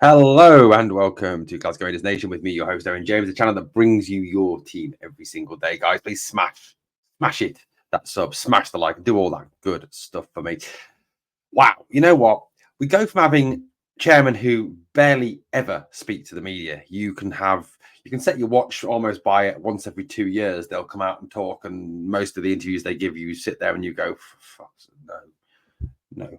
Hello and welcome to Glasgow Rangers Nation with me, your host, Owen James, the channel that brings you your team every single day. Guys, please smash it, that sub, smash the like, do all that good stuff for me. Wow, you know what? We go from having chairmen who barely ever speak to the media. You can set your watch almost by it once every 2 years. They'll come out and talk, and most of the interviews they give you sit there and you go, fuck,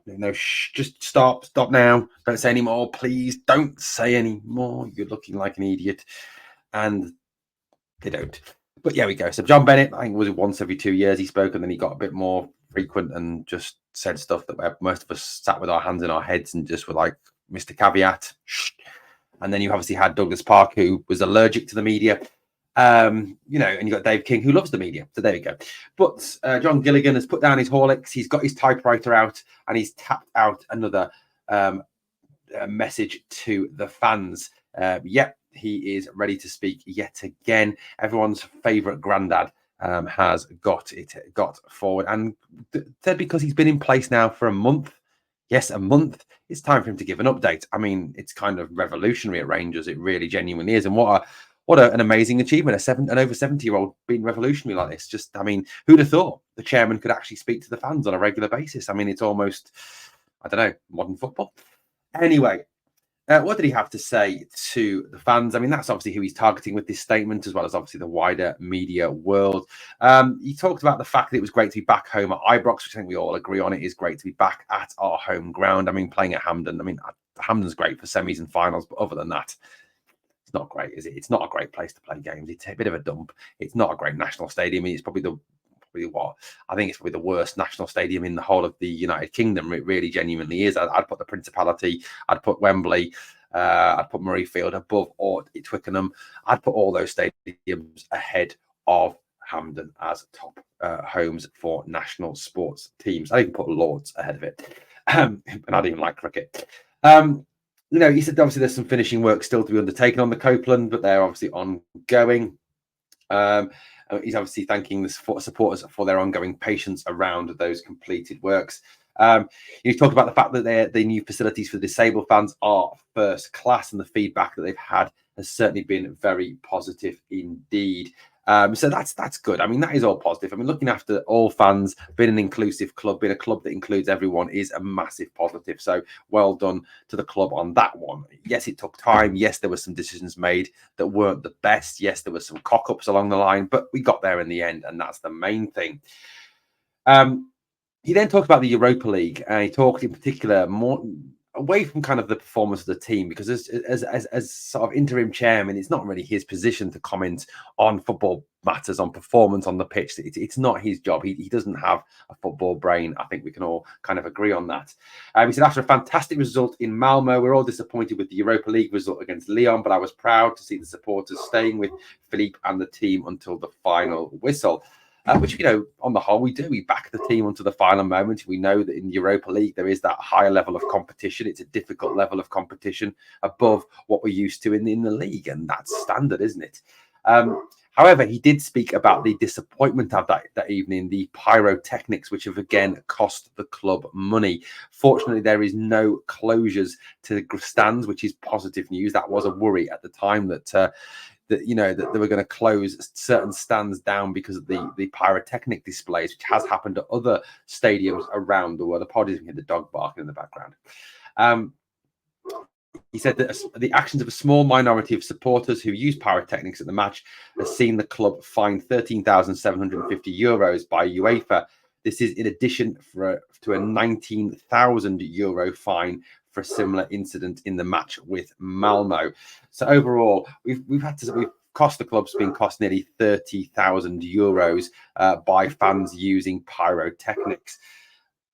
no, just stop now. Don't say any more, please. Don't say any more. You're looking like an idiot. And they don't. But yeah, we go. So John Bennett, I think it was once every 2 years he spoke, and then he got a bit more frequent and just said stuff that most of us sat with our hands in our heads and just were like, Mr. Caveat. Shh. And then you obviously had Douglas Park, who was allergic to the media. And you got Dave King, who loves the media. So there you go. But John Gilligan has put down his Horlicks. He's got his typewriter out, and he's tapped out another message to the fans. Yep, he is ready to speak yet again. Everyone's favourite granddad has got forward, and said because he's been in place now for a month. Yes, a month. It's time for him to give an update. I mean, it's kind of revolutionary at Rangers. It really genuinely is. And what an amazing achievement. An over 70-year-old being revolutionary like this. Just, I mean, who'd have thought the chairman could actually speak to the fans on a regular basis? I mean, it's almost, I don't know, modern football. Anyway, what did he have to say to the fans? I mean, that's obviously who he's targeting with this statement, as well as obviously the wider media world. He talked about the fact that it was great to be back home at Ibrox, which I think we all agree on. It is great to be back at our home ground. I mean, playing at Hampden, I mean, Hampden's great for semis and finals, but other than that, it's not great, is it? It's not a great place to play games. It's a bit of a dump. It's not a great national stadium. It's probably I think it's probably the worst national stadium in the whole of the United Kingdom. It really genuinely is. I'd put the Principality, I'd put Wembley, I'd put Murrayfield above or Twickenham. I'd put all those stadiums ahead of Hampden as top homes for national sports teams. I even put Lords ahead of it. And I don't even like cricket. He said obviously there's some finishing work still to be undertaken on the Copeland, but they're obviously ongoing. He's obviously thanking the supporters for their ongoing patience around those completed works. You talked about the fact that the new facilities for disabled fans are first class, and the feedback that they've had has certainly been very positive indeed. So that's good. I mean, that is all positive. I mean, looking after all fans, being an inclusive club, being a club that includes everyone is a massive positive. So well done to the club on that one. Yes, it took time. Yes, there were some decisions made that weren't the best. Yes, there were some cock-ups along the line, but we got there in the end, and that's the main thing. He then talked about the Europa League, and he talked in particular more away from kind of the performance of the team, because as sort of interim chairman, it's not really his position to comment on football matters, on performance on the pitch. It's not his job. He doesn't have a football brain. I think we can all kind of agree on that. He said, after a fantastic result in Malmo, we're all disappointed with the Europa League result against Lyon, but I was proud to see the supporters staying with Philippe and the team until the final whistle. Which, on the whole, we do. We back the team onto the final moment. We know that in the Europa League, there is that higher level of competition. It's a difficult level of competition above what we're used to in the league. And that's standard, isn't it? However, he did speak about the disappointment of that evening, the pyrotechnics, which have again cost the club money. Fortunately, there is no closures to the stands, which is positive news. That was a worry at the time that they were going to close certain stands down because of the pyrotechnic displays, which has happened at other stadiums around the world. Apologies, we hear the dog barking in the background. He said that the actions of a small minority of supporters who use pyrotechnics at the match has seen the club fined €13,750 by UEFA. This is in addition to a €19,000 fine for a similar incident in the match with Malmo. So overall, we've cost the club's been cost nearly €30,000 by fans using pyrotechnics.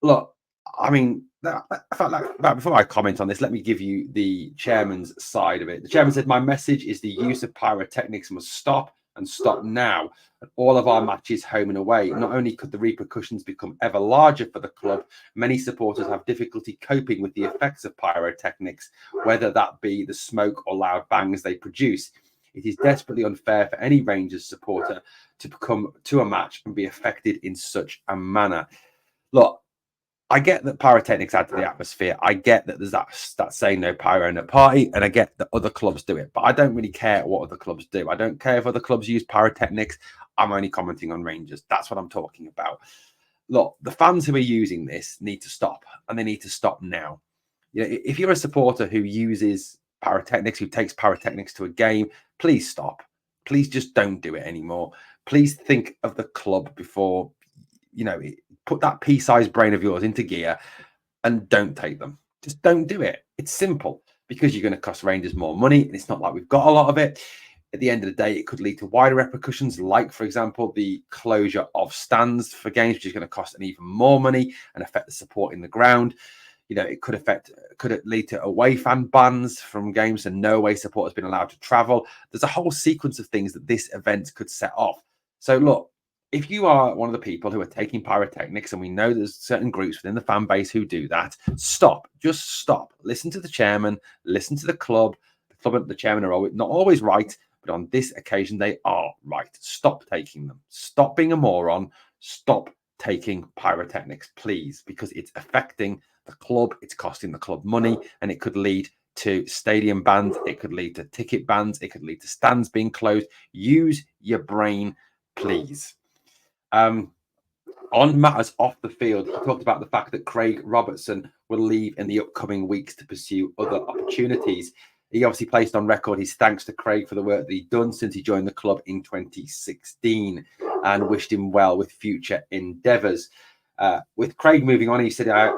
Look, I mean, before I comment on this, let me give you the chairman's side of it. The chairman said, "My message is the use of pyrotechnics must stop and stop now at all of our matches, home and away. Not only could the repercussions become ever larger for the club, many supporters have difficulty coping with the effects of pyrotechnics, whether that be the smoke or loud bangs they produce. It is desperately unfair for any Rangers supporter to come to a match and be affected in such a manner." Look, I get that pyrotechnics add to the atmosphere. I get that there's that saying no pyro, no party, and I get that other clubs do it. But I don't really care what other clubs do. I don't care if other clubs use pyrotechnics. I'm only commenting on Rangers. That's what I'm talking about. Look, the fans who are using this need to stop, and they need to stop now. You know, if you're a supporter who uses pyrotechnics, who takes pyrotechnics to a game, please stop. Please just don't do it anymore. Please think of the club before, you know, put that pea-sized brain of yours into gear and don't take them. Just don't do it. It's simple, because you're going to cost Rangers more money, and it's not like we've got a lot of it. At the end of the day, it could lead to wider repercussions, like, for example, the closure of stands for games, which is going to cost an even more money and affect the support in the ground. You know, it could it lead to away fan bans from games, and no away support has been allowed to travel. There's a whole sequence of things that this event could set off. So look, if you are one of the people who are taking pyrotechnics, and we know there's certain groups within the fan base who do that, stop. Just stop. Listen to the chairman. Listen to the club. The club and the chairman are not always right, but on this occasion, they are right. Stop taking them. Stop being a moron. Stop taking pyrotechnics, please, because it's affecting the club. It's costing the club money, and it could lead to stadium bans. It could lead to ticket bans. It could lead to stands being closed. Use your brain, please. On matters off the field, he talked about the fact that Craig Robertson will leave in the upcoming weeks to pursue other opportunities. He obviously placed on record his thanks to Craig for the work that he'd done since he joined the club in 2016, and wished him well with future endeavours. With Craig moving on, he said, I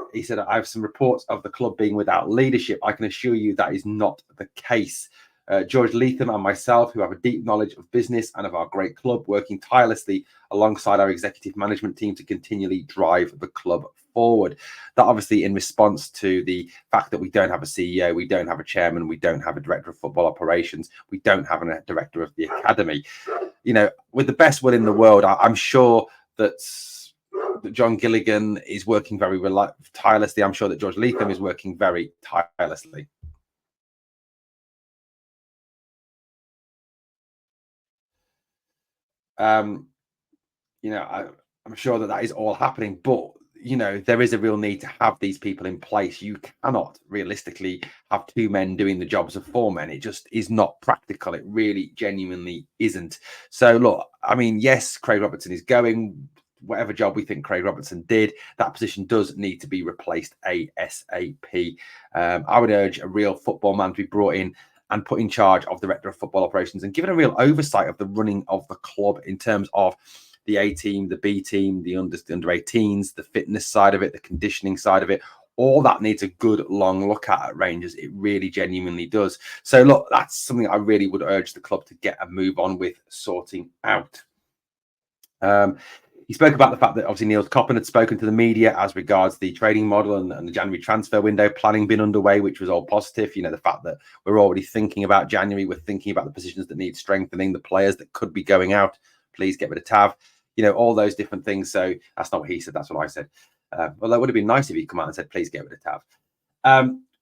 have some reports of the club being without leadership. I can assure you that is not the case. George Leatham and myself, who have a deep knowledge of business and of our great club, working tirelessly alongside our executive management team to continually drive the club forward. That obviously in response to the fact that we don't have a CEO, we don't have a chairman, we don't have a director of football operations, we don't have a director of the academy. You know, with the best will in the world, I'm sure that John Gilligan is working very tirelessly. I'm sure that George Leatham is working very tirelessly. You know, I'm sure that is all happening, but you know, there is a real need to have these people in place. You cannot realistically have two men doing the jobs of four men. It just is not practical. It really genuinely isn't. So look, I mean, yes, Craig Robertson is going. Whatever job we think Craig Robertson did, that position does need to be replaced ASAP. I would urge a real football man to be brought in and put in charge of the director of football operations, and given a real oversight of the running of the club in terms of the A team, the B team, the under 18s, the fitness side of it, the conditioning side of it. All that needs a good long look at Rangers. It really genuinely does. So look, that's something I really would urge the club to get a move on with sorting out. He spoke about the fact that obviously Niels Coppen had spoken to the media as regards the trading model and the January transfer window planning been underway, which was all positive. You know, the fact that we're already thinking about January, we're thinking about the positions that need strengthening, the players that could be going out. Please get rid of Tav. You know, all those different things. So that's not what he said. That's what I said. Well, that would have been nice if he'd come out and said, please get rid of Tav.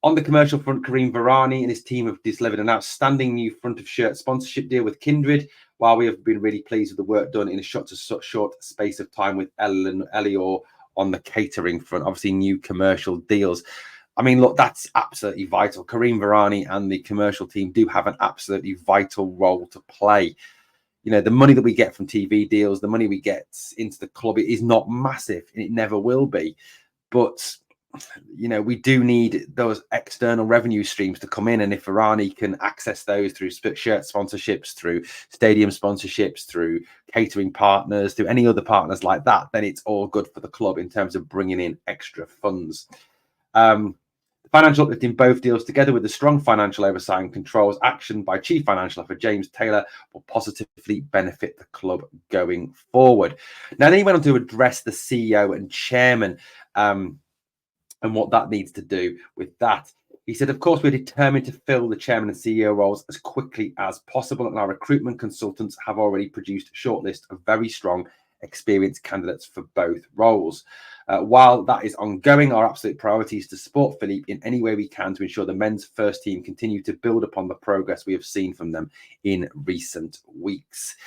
On the commercial front, Karim Varani and his team have delivered an outstanding new front of shirt sponsorship deal with Kindred, while we have been really pleased with the work done in a short space of time with Elior on the catering front. Obviously, new commercial deals. I mean, look, that's absolutely vital. Karim Varani and the commercial team do have an absolutely vital role to play. You know, the money that we get from TV deals, the money we get into the club, it is not massive, and it never will be. But you know, we do need those external revenue streams to come in, and if Varane can access those through shirt sponsorships, through stadium sponsorships, through catering partners, through any other partners like that, then it's all good for the club in terms of bringing in extra funds. The financial uplift in both deals, together with the strong financial oversight and controls action by Chief Financial Officer James Taylor, will positively benefit the club going forward. Now, then he went on to address the CEO and chairman, and what that needs to do with that. He said, of course, we're determined to fill the chairman and CEO roles as quickly as possible, and our recruitment consultants have already produced a shortlist of very strong, experienced candidates for both roles. While that is ongoing, our absolute priority is to support Philippe in any way we can to ensure the men's first team continue to build upon the progress we have seen from them in recent weeks.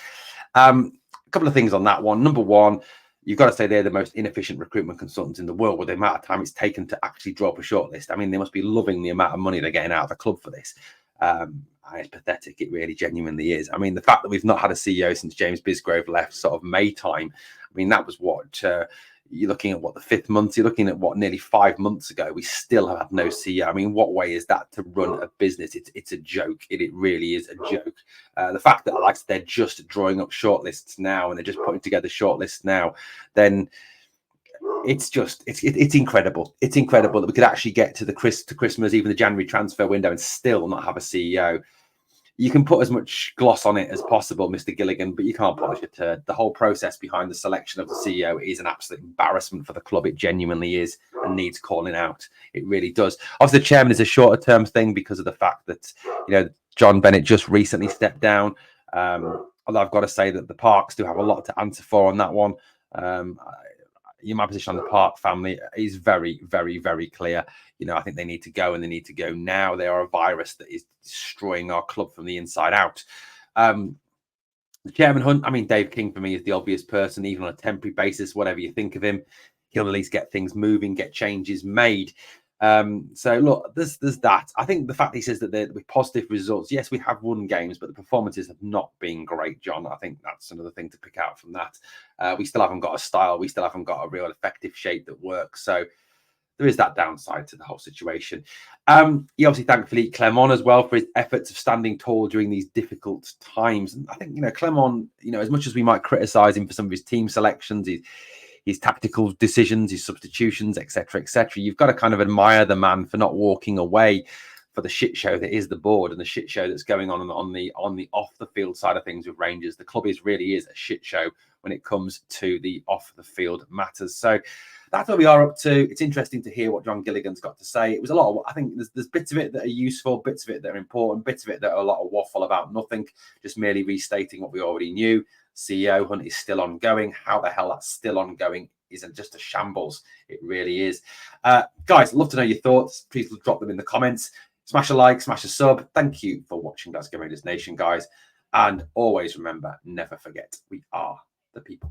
A couple of things on that one. Number one, you've got to say they're the most inefficient recruitment consultants in the world with the amount of time it's taken to actually draw up a shortlist. I mean, they must be loving the amount of money they're getting out of the club for this. It's pathetic. It really genuinely is. I mean, the fact that we've not had a CEO since James Bisgrove left sort of May time. I mean, that was what you're looking at, what, the 5th month? You're looking at what, nearly 5 months ago. We still have had no CEO. I mean, what way is that to run a business? It's a joke. It really is a joke. The fact that, like, they're just drawing up shortlists now and they're just putting together shortlists now, then it's incredible. It's incredible that we could actually get to Christmas, even the January transfer window, and still not have a CEO. You can put as much gloss on it as possible, Mr. Gilligan, but you can't polish a turd. The whole process behind the selection of the CEO is an absolute embarrassment for the club. It genuinely is, and needs calling out. It really does. Obviously, the chairman is a shorter term thing because of the fact that, John Bennett just recently stepped down. Although I've got to say that the Parks do have a lot to answer for on that one. My position on the Park family is very, very, very clear. I think they need to go, and they need to go now. They are a virus that is destroying our club from the inside out. The chairman Hunt, I mean, Dave King for me is the obvious person, even on a temporary basis, whatever you think of him. He'll at least get things moving, get changes made. So look, there's that. I think the fact he says that with positive results, yes, we have won games, but the performances have not been great, John. I think that's another thing to pick out from that. We still haven't got a style. We still haven't got a real effective shape that works. So there is that downside to the whole situation. He obviously thanked Philippe Clement as well for his efforts of standing tall during these difficult times. And I think, Clement, as much as we might criticise him for some of his team selections, his tactical decisions, his substitutions, etc., etc., you've got to kind of admire the man for not walking away for the shit show that is the board and the shit show that's going on the off the field side of things with Rangers. The club really is a shit show when it comes to the off the field matters. So that's where we are up to. It's interesting to hear what John Gilligan's got to say. It was a lot of, I think there's bits of it that are useful, bits of it that are important, bits of it that are a lot of waffle about nothing, just merely restating what we already knew. CEO hunt is still ongoing. How the hell that's still ongoing isn't just a shambles. It really is. Guys, love to know your thoughts. Please drop them in the comments. Smash a like, smash a sub. Thank you for watching Glasgow Rangers Nation, guys. And always remember, never forget, we are the people.